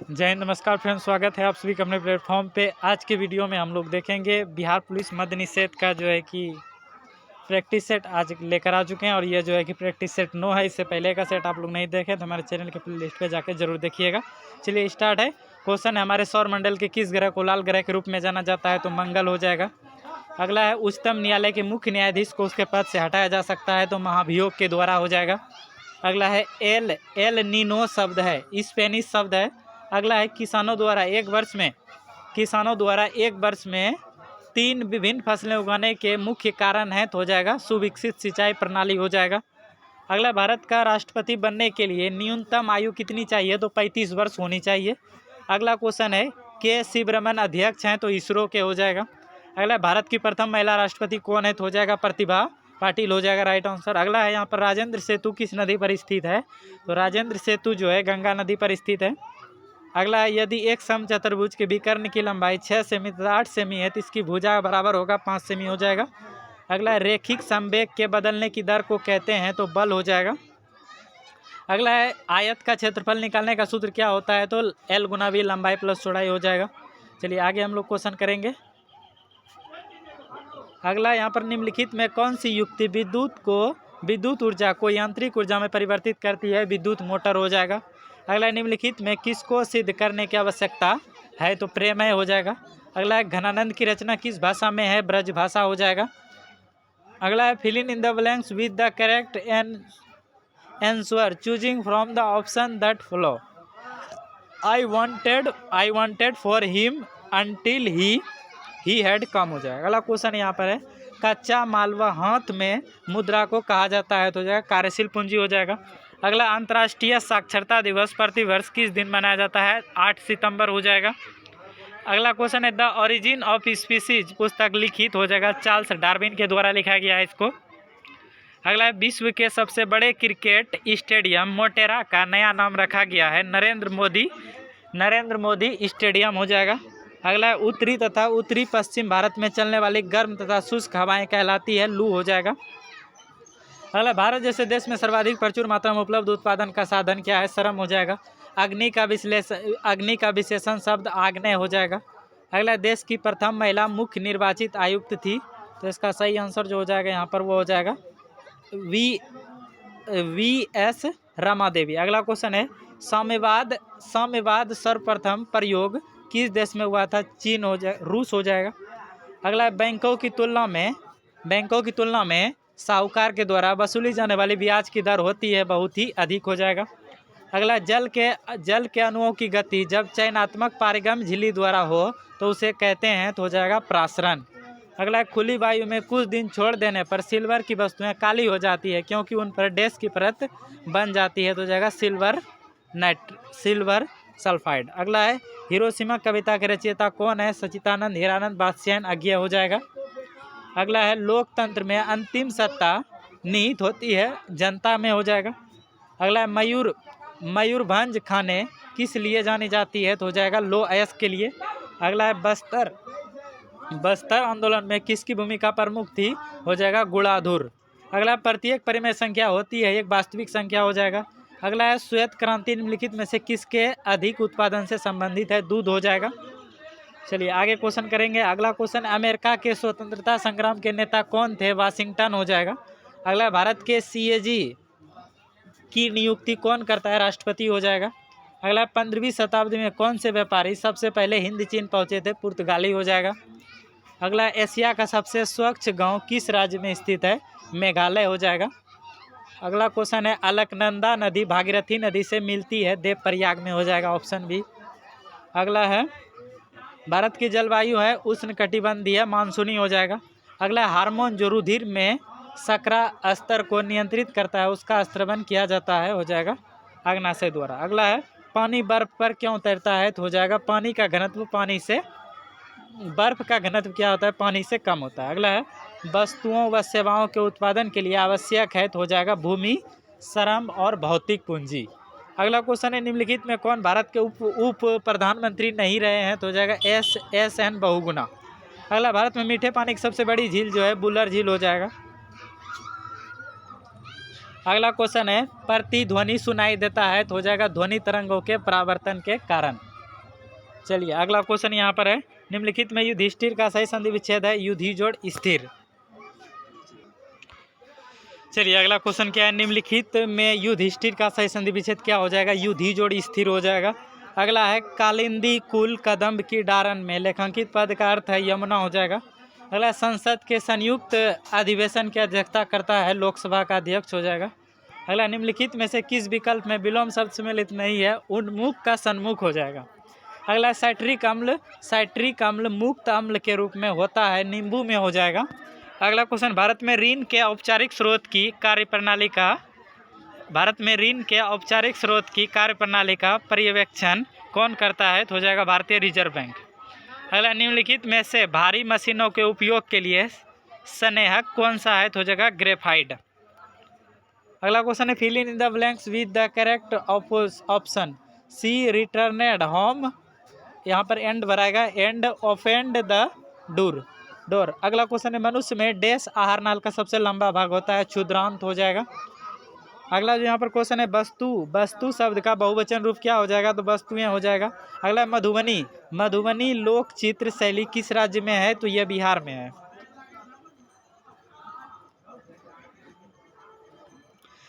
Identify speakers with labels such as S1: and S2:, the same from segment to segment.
S1: जय हिंद, नमस्कार फ्रेंड्स, स्वागत है आप सभी का अपने प्लेटफॉर्म पे। आज के वीडियो में हम लोग देखेंगे बिहार पुलिस मद्य निषेध का जो है कि प्रैक्टिस सेट आज लेकर आ चुके हैं। और ये जो है कि प्रैक्टिस सेट 9 है। इससे पहले का सेट आप लोग नहीं देखे तो हमारे चैनल के प्ले लिस्ट पे जाकर जरूर देखिएगा। चलिए स्टार्ट है। क्वेश्चन है, हमारे सौर मंडल के किस ग्रह को लाल ग्रह के रूप में जाना जाता है? तो मंगल हो जाएगा। अगला है, उच्चतम न्यायालय के मुख्य न्यायाधीश को उसके पद से हटाया जा सकता है? तो महाभियोग के द्वारा हो जाएगा। अगला है, एल नीनो शब्द है, स्पेनिश शब्द है। अगला है, किसानों द्वारा एक वर्ष में 3 विभिन्न फसलें उगाने के मुख्य कारण है? तो हो जाएगा सुविकसित सिंचाई प्रणाली हो जाएगा। अगला, भारत का राष्ट्रपति बनने के लिए न्यूनतम आयु कितनी चाहिए? तो 35 वर्ष होनी चाहिए। अगला क्वेश्चन है, के शिवरमन अध्यक्ष हैं? तो इसरो के हो जाएगा। अगला, भारत की प्रथम महिला राष्ट्रपति कौन है? तो हो जाएगा प्रतिभा पाटिल हो जाएगा राइट आंसर। अगला है, यहाँ पर राजेंद्र सेतु किस नदी पर स्थित है? तो राजेंद्र सेतु जो है गंगा नदी पर स्थित है। अगला है, यदि एक समचतुर्भुज के विकर्ण की लंबाई 6 सेमी तथा 8 सेमी है तो इसकी भुजा बराबर होगा 5 सेमी हो जाएगा। अगला है, रेखिक संवेग के बदलने की दर को कहते हैं? तो बल हो जाएगा। अगला है, आयत का क्षेत्रफल निकालने का सूत्र क्या होता है? तो L गुना V, लंबाई प्लस चौड़ाई हो जाएगा। चलिए आगे हम लोग क्वेश्चन करेंगे। अगला, यहाँ पर निम्नलिखित में कौन सी युक्ति विद्युत ऊर्जा को यांत्रिक ऊर्जा में परिवर्तित करती है? विद्युत मोटर हो जाएगा। अगला, निम्नलिखित में किसको सिद्ध करने की आवश्यकता है? तो प्रेमय हो जाएगा। अगला है, घनानंद की रचना किस भाषा में है? ब्रज भाषा हो जाएगा। अगला है, fill in the blanks with the correct answer choosing from the option that follow. I wanted for him until he had come हो जाएगा। अगला क्वेश्चन यहाँ पर है, कच्चा माल व हाथ में मुद्रा को कहा जाता है? तो हो जाएगा कार्यशील पूंजी हो जाएगा। अगला, अंतर्राष्ट्रीय साक्षरता दिवस प्रतिवर्ष किस दिन मनाया जाता है? 8 सितंबर हो जाएगा। अगला क्वेश्चन है, द ओरिजिन ऑफ स्पीसीज पुस्तक लिखित हो जाएगा चार्ल्स डार्विन के द्वारा लिखा गया है इसको। अगला है, विश्व के सबसे बड़े क्रिकेट स्टेडियम मोटेरा का नया नाम रखा गया है? नरेंद्र मोदी स्टेडियम हो जाएगा। अगला है, उत्तरी तथा उत्तरी पश्चिम भारत में चलने वाली गर्म तथा शुष्क हवाएं कहलाती है? लू हो जाएगा। अगला, भारत जैसे देश में सर्वाधिक प्रचुर मात्रा में उपलब्ध उत्पादन का साधन क्या है? श्रम हो जाएगा। अग्नि का विशेषण शब्द आग्नेय हो जाएगा। अगला, देश की प्रथम महिला मुख्य निर्वाचित आयुक्त थी? तो इसका सही आंसर जो हो जाएगा यहाँ पर वो हो जाएगा वी.एस. रमा देवी। अगला क्वेश्चन है, साम्यवाद सर्वप्रथम प्रयोग किस देश में हुआ था? चीन हो जाएगा, रूस हो जाएगा। अगला, बैंकों की तुलना में साहूकार के द्वारा वसूली जाने वाली ब्याज की दर होती है? बहुत ही अधिक हो जाएगा। अगला, जल के अणुओं की गति जब चयनात्मक पारगम्य झिल्ली द्वारा हो तो उसे कहते हैं? तो हो जाएगा प्रासरण। अगला, खुली वायु में कुछ दिन छोड़ देने पर सिल्वर की वस्तुएं काली हो जाती है क्योंकि उन पर डैश की परत बन जाती है? तो हो जाएगा सिल्वर सल्फाइड। अगला है, हिरोशिमा कविता के रचयिता कौन है? सच्चिदानंद हीरानंद बादशाह अज्ञेय हो जाएगा। अगला है, लोकतंत्र में अंतिम सत्ता निहित होती है? जनता में हो जाएगा। अगला है, मयूरभंज खाने किस लिए जानी जाती है? तो हो जाएगा लो अयस के लिए। अगला है, बस्तर आंदोलन में किसकी भूमिका प्रमुख थी? हो जाएगा गुणाधुर। अगला, प्रत्येक परिमेय संख्या होती है एक वास्तविक संख्या हो जाएगा। अगला है, श्वेत क्रांति निम्नलिखित में से किसके अधिक उत्पादन से संबंधित है? दूध हो जाएगा। चलिए आगे क्वेश्चन करेंगे। अगला क्वेश्चन, अमेरिका के स्वतंत्रता संग्राम के नेता कौन थे? वाशिंगटन हो जाएगा। अगला, भारत के CAG की नियुक्ति कौन करता है? राष्ट्रपति हो जाएगा। अगला, 15वीं शताब्दी में कौन से व्यापारी सबसे पहले हिंद चीन पहुंचे थे? पुर्तगाली हो जाएगा। अगला, एशिया का सबसे स्वच्छ गांव किस राज्य में स्थित है? मेघालय हो जाएगा। अगला क्वेश्चन है, अलकनंदा नदी भागीरथी नदी से मिलती है? देवप्रयाग में हो जाएगा, ऑप्शन बी। अगला है, भारत की जलवायु है उष्णकटिबंधीय मानसूनी हो जाएगा। अगला, हार्मोन जो रुधिर में शर्करा स्तर को नियंत्रित करता है उसका स्त्रवन किया जाता है? हो जाएगा अग्नाशय द्वारा। अगला है, पानी बर्फ पर क्यों तैरता है? तो हो जाएगा बर्फ का घनत्व क्या होता है? पानी से कम होता है। अगला है, वस्तुओं व सेवाओं के उत्पादन के लिए आवश्यक है? तो हो जाएगा भूमि, श्रम और भौतिक पूंजी। अगला क्वेश्चन है, निम्नलिखित में कौन भारत के उप प्रधानमंत्री नहीं रहे हैं? तो हो जाएगा SN बहुगुणा। अगला, भारत में मीठे पानी की सबसे बड़ी झील जो है बुलर झील हो जाएगा। अगला क्वेश्चन है, प्रतिध्वनि सुनाई देता है? तो हो जाएगा ध्वनि तरंगों के परावर्तन के कारण। चलिए अगला क्वेश्चन यहाँ पर है, निम्नलिखित में युधिष्ठिर का सही संधि विच्छेद है युधि जोड़ स्थिर। चलिए अगला क्वेश्चन क्या है, निम्नलिखित में युधिष्ठिर का सही संधि विच्छेद क्या हो जाएगा, युधि जोड़ स्थिर हो जाएगा। अगला है, कालिंदी कुल कदम्ब की डारन में लेखांकित पद का अर्थ है यमुना हो जाएगा। अगला, संसद के संयुक्त अधिवेशन की अध्यक्षता करता है लोकसभा का अध्यक्ष हो जाएगा। अगला, निम्नलिखित में से किस विकल्प में विलोम शब्द सम्मिलित नहीं है, उन्मुख का सन्मुख हो जाएगा। अगला, साइट्रिक अम्ल मुक्त अम्ल के रूप में होता है, नींबू में हो जाएगा। अगला क्वेश्चन, भारत में ऋण के औपचारिक स्रोत की कार्यप्रणाली का पर्यवेक्षण कौन करता है, तो हो जाएगा भारतीय रिजर्व बैंक। अगला, निम्नलिखित में से भारी मशीनों के उपयोग के लिए स्नेहक कौन सा है, तो हो जाएगा ग्रेफाइट। अगला क्वेश्चन है, fill in the blanks with the correct option. She returned home, यहाँ पर एंड भराएगा, एंड ओफेंड द डोर। अगला क्वेश्चन है, मनुष्य में डैश आहार नाल का सबसे लंबा भाग होता है, क्षुद्रांत हो जाएगा। अगला जो यहाँ पर क्वेश्चन है, वस्तु शब्द का बहुवचन रूप क्या हो जाएगा, तो वस्तुएं हो जाएगा। अगला, मधुबनी लोक चित्र शैली किस राज्य में है, तो यह बिहार में है।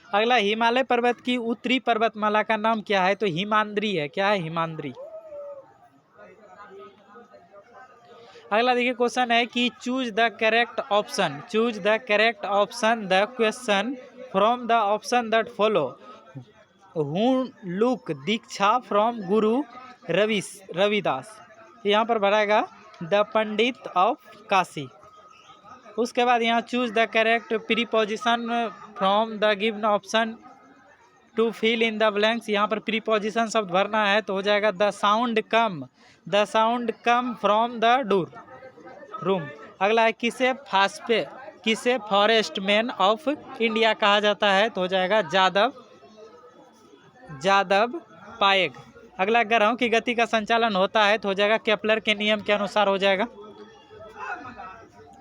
S1: अगला, हिमालय पर्वत की उत्तरी पर्वतमाला का नाम क्या है, तो हिमाद्री है। क्या है, हिमाद्री। अगला देखिए क्वेश्चन है कि choose the correct option the question from the option that follow. Who look diksha from Guru Ravidas, यहाँ पर भराएगा द पंडित ऑफ काशी। उसके बाद यहाँ choose the correct preposition from the given option to fill in the blanks, यहाँ पर प्रीपोजिशन शब्द भरना है, तो हो जाएगा the sound come from the room. अगला है, किसे फॉरेस्ट मैन ऑफ इंडिया कहा जाता है, तो हो जाएगा जादव पायेग। अगला, ग्रहों की गति का संचालन होता है, तो हो जाएगा केपलर के नियम के अनुसार हो जाएगा।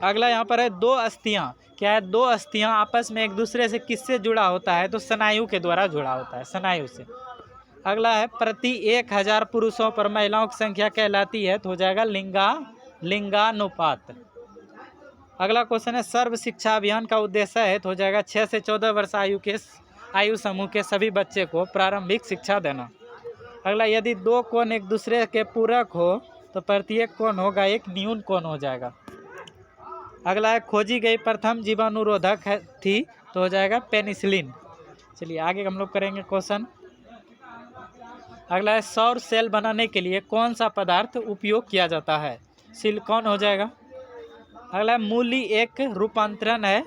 S1: अगला यहाँ पर है, दो अस्थियां आपस में एक दूसरे से किससे जुड़ा होता है, तो स्नायु के द्वारा जुड़ा होता है, स्नायु से। अगला है, प्रति 1000 पुरुषों पर महिलाओं की संख्या कहलाती है, तो हो जाएगा लिंगानुपात। अगला क्वेश्चन है, सर्व शिक्षा अभियान का उद्देश्य है, तो हो जाएगा 6 से 14 वर्ष आयु समूह के सभी बच्चे को प्रारंभिक शिक्षा देना। अगला, यदि दो कोण एक दूसरे के पूरक हो तो प्रत्येक कोण होगा एक न्यून कोण हो जाएगा। अगला है, खोजी गई प्रथम जीवाणुरोधक थी, तो हो जाएगा पेनिसिलिन। चलिए आगे हम लोग करेंगे क्वेश्चन। अगला है, सौर सेल बनाने के लिए कौन सा पदार्थ उपयोग किया जाता है, सिलिकॉन हो जाएगा। अगला, मूली एक रूपांतरण है,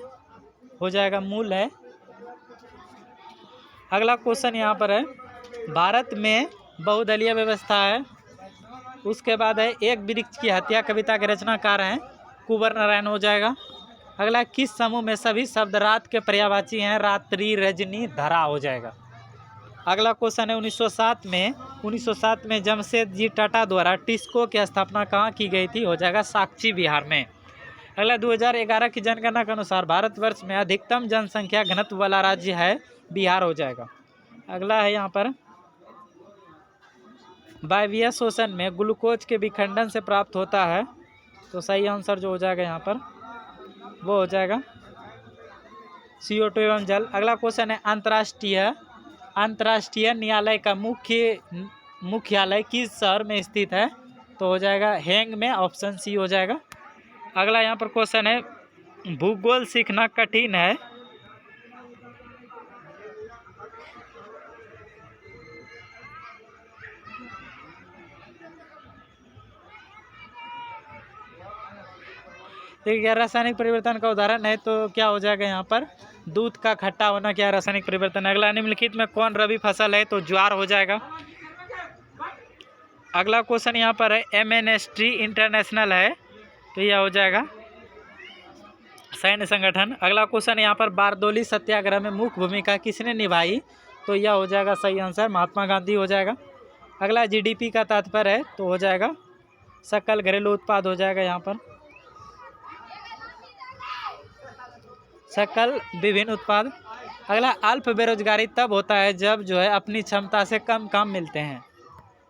S1: हो जाएगा मूल है। अगला क्वेश्चन यहाँ पर है, भारत में बहुदलीय व्यवस्था है। उसके बाद है, एक वृक्ष की हत्या कविता के रचनाकार हैं कुंवर नारायण हो जाएगा। अगला, किस समूह में सभी शब्द रात के पर्यायवाची हैं, रात्रि, रजनी, धरा हो जाएगा। अगला क्वेश्चन है, 1907 में जमशेदजी टाटा द्वारा टिस्को की स्थापना कहाँ की गई थी, हो जाएगा साक्ची बिहार में। अगला, 2011 की जनगणना के अनुसार भारतवर्ष में अधिकतम जनसंख्या घनत्व वाला राज्य है, बिहार हो जाएगा। अगला है यहाँ पर, वायवीय शोषण में ग्लूकोज के विखंडन से प्राप्त होता है, तो सही आंसर जो हो जाएगा यहाँ पर वो हो जाएगा CO2 एवं जल। अगला क्वेश्चन है, अंतर्राष्ट्रीय न्यायालय का मुख्यालय किस शहर में स्थित है, तो हो जाएगा हैंग में, ऑप्शन सी हो जाएगा। अगला यहाँ पर क्वेश्चन है, भूगोल सीखना कठिन है, देखिए रासायनिक परिवर्तन का उदाहरण है, तो क्या हो जाएगा यहाँ पर, दूध का खट्टा होना क्या है, रासायनिक परिवर्तन। अगला, निम्नलिखित में कौन रबी फसल है, तो ज्वार हो जाएगा। अगला क्वेश्चन यहाँ पर है, एमनेस्टी इंटरनेशनल है, तो यह हो जाएगा सैन्य संगठन। अगला क्वेश्चन यहाँ पर, बारदोली सत्याग्रह में मुख्य भूमिका किसने निभाई, तो यह हो जाएगा सही आंसर महात्मा गांधी हो जाएगा। अगला, GDP का तात्पर्य है, तो हो जाएगा सकल घरेलू उत्पाद हो जाएगा, यहाँ पर सकल विभिन्न उत्पाद। अगला, अल्प बेरोजगारी तब होता है जब जो है अपनी क्षमता से कम काम मिलते हैं,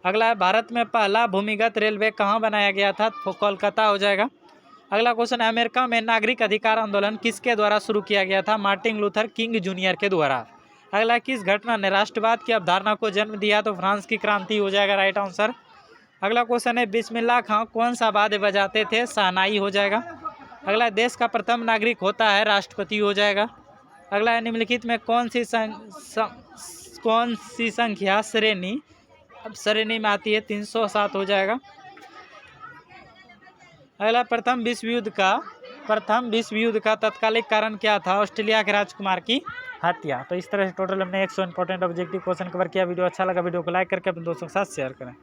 S1: अगला है भारत में पहला भूमिगत रेलवे कहाँ बनाया गया था, तो कोलकाता हो जाएगा। अगला क्वेश्चन है अमेरिका में नागरिक अधिकार आंदोलन किसके द्वारा शुरू किया गया था, मार्टिन लूथर किंग जूनियर के द्वारा। अगला किस घटना ने राष्ट्रवाद की अवधारणा को जन्म दिया, तो फ्रांस की क्रांति हो जाएगा राइट आंसर। अगला क्वेश्चन है बिस्मिल्लाह खां कौन सा वाद्य बजाते थे, शहनाई हो जाएगा। अगला देश का प्रथम नागरिक होता है राष्ट्रपति हो जाएगा। अगला है निम्नलिखित में कौन सी संख्या श्रेणी में आती है, 307 हो जाएगा। अगला प्रथम विश्व युद्ध का तत्कालिक कारण क्या था, ऑस्ट्रेलिया के राजकुमार की हत्या। तो इस तरह से टोटल हमने 100 इंपॉर्टेंट ऑब्जेक्टिव क्वेश्चन कवर किया। वीडियो अच्छा लगा वीडियो को लाइक करके अपने दोस्तों के साथ शेयर करें।